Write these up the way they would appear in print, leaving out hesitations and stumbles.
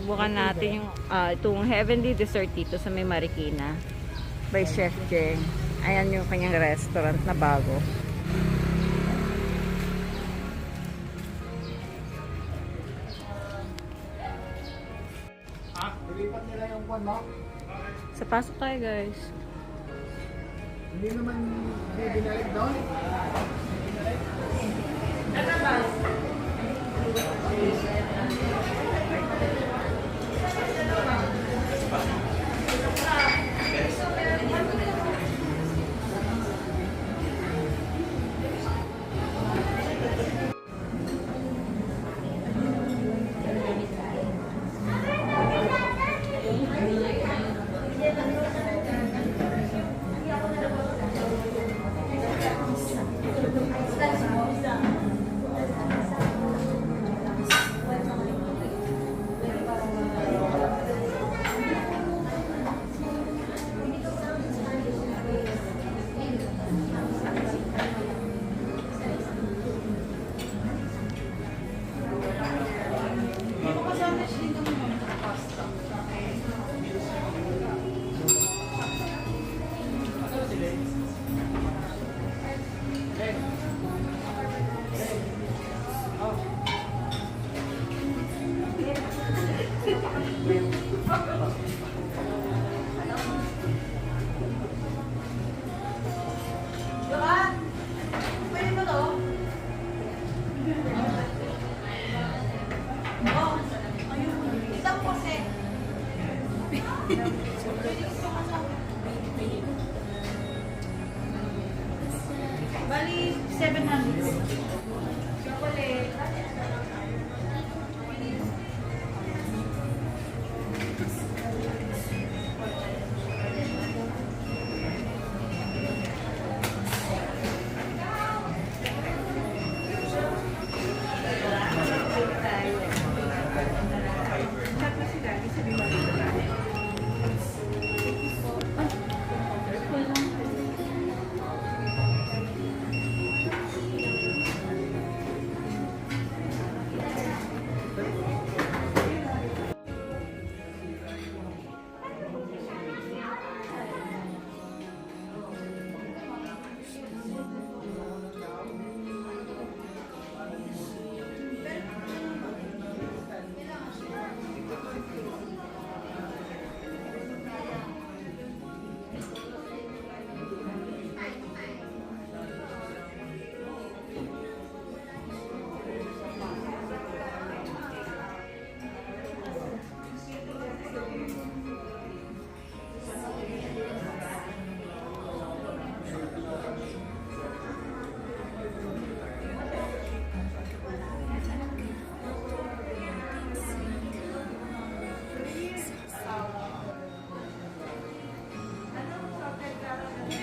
Subukan natin yung itong Heavenly Dessert dito sa may Marikina by Chef Jeng. Ayan yung kanyang restaurant na bago. Ilipat nila yung kwan, no? Sa pasok tayo, guys. Hindi naman binalik doon. Bali, 700. Chocolate.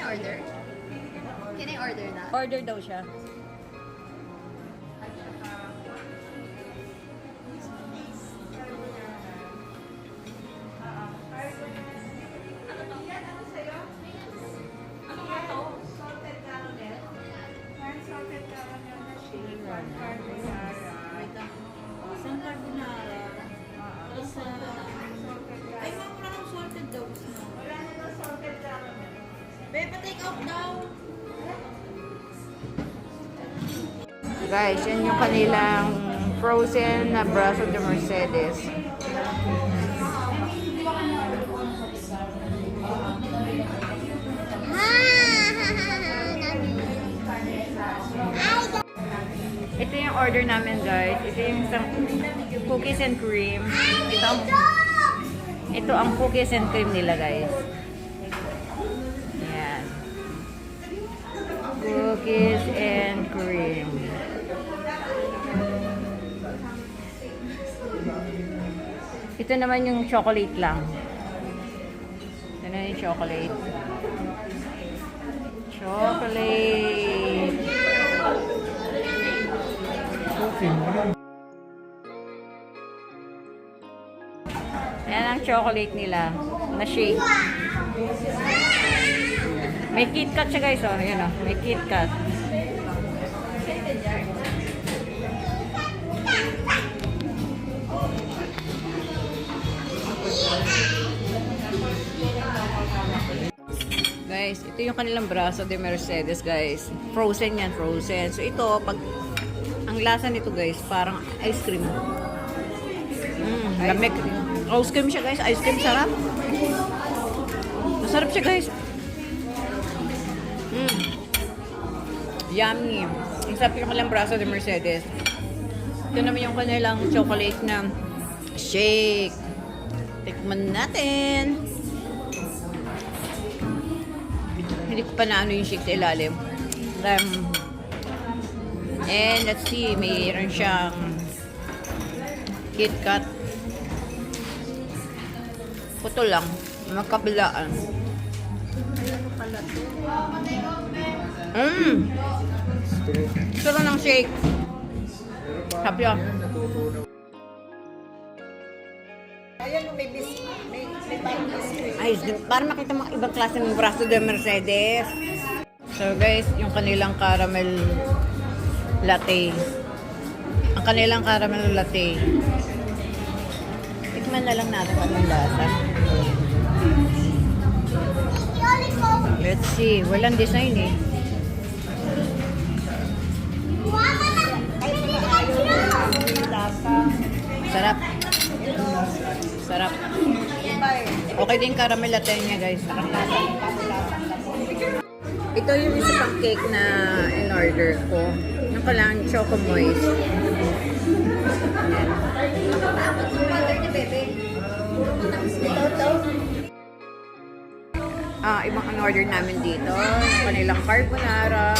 Order? Can I order na? Order daw siya. Isang carbonara. Ay, ma'am, wala kang salted daw. Wala na daw salted caramel. Bebe, take out daw. Guys, yan yung kanilang frozen na braso de Mercedes. Ito yung order namin, guys. Ito yung isang cookies and cream. Ito ang cookies and cream nila, guys. Ayan. Cookies and cream. Ito naman yung chocolate lang. Ito na yung chocolate. Chocolate. Ayan ang chocolate nila. Na shake. May KitKat siya, guys. Oh, ayan, oh. May KitKat. guys, ito yung kanilang braso de Mercedes guys. Frozen yan, frozen. So ito, pag ang lasa nito guys, parang ice cream. Lamig. Ice cream siya guys, ice cream sarap. Masarap siya guys. Yummy. Ang sarap yung kanilang braso de Mercedes. Ito naman yung kanilang chocolate na shake. Tikman natin. Hindi ko pa naano yung shake sa ilalim. And let's see, mayroon siyang KitKat. Puto lang. Magkabilaan. Sarap ng shake. Sabi yan. Ay, para makita mga ibang klase ng braso de Mercedes. So guys, yung kanilang caramel latte. Ang kanilang caramel latte. Tikman na lang natin anong lasa. Let's see. Walang design eh. Sarap. Sarap. Okay din caramel latte niya guys. Ito yung isa pang cake na in-order ko. Yung palang Choco Moist. Ibang in-order namin dito. Yung kanilang carbonara.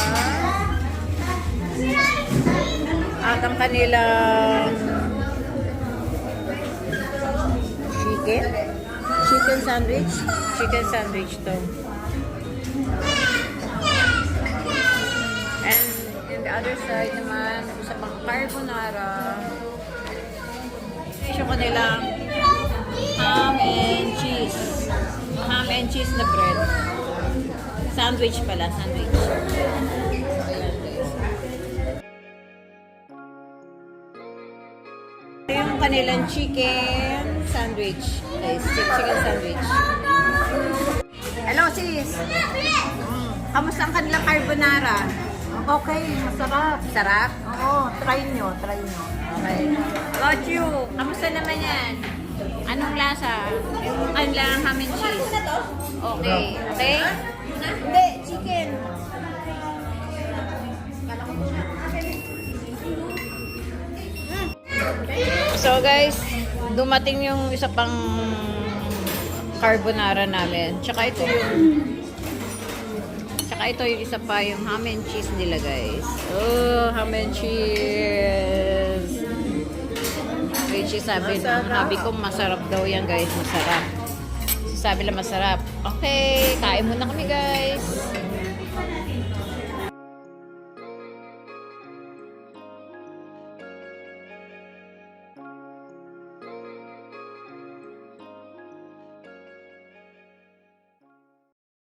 At ang kanilang chicken sandwich. Chicken sandwich to. And in the other side naman, isa pang carbonara. Yung kanilang ham and cheese. Ham and cheese na bread. Sandwich pala, sandwich. Yung kanilang chicken sandwich. Guys, chicken sandwich. Hello sis! Kamusta ang kanilang carbonara? Okay, masarap. Sarap? Oo, try nyo. Okay. About you, kamusta naman yan? Anong lasa? Yung kanilang ham and cheese. Okay. Okay? Hindi, chicken. So guys, dumating yung isa pang carbonara namin. Tsaka ito yung isa pa yung ham and cheese nila guys. Oh, ham and cheese. Which is sabi ko masarap daw yan guys. Masarap. Sabi lang masarap. Okay, kain muna kami guys.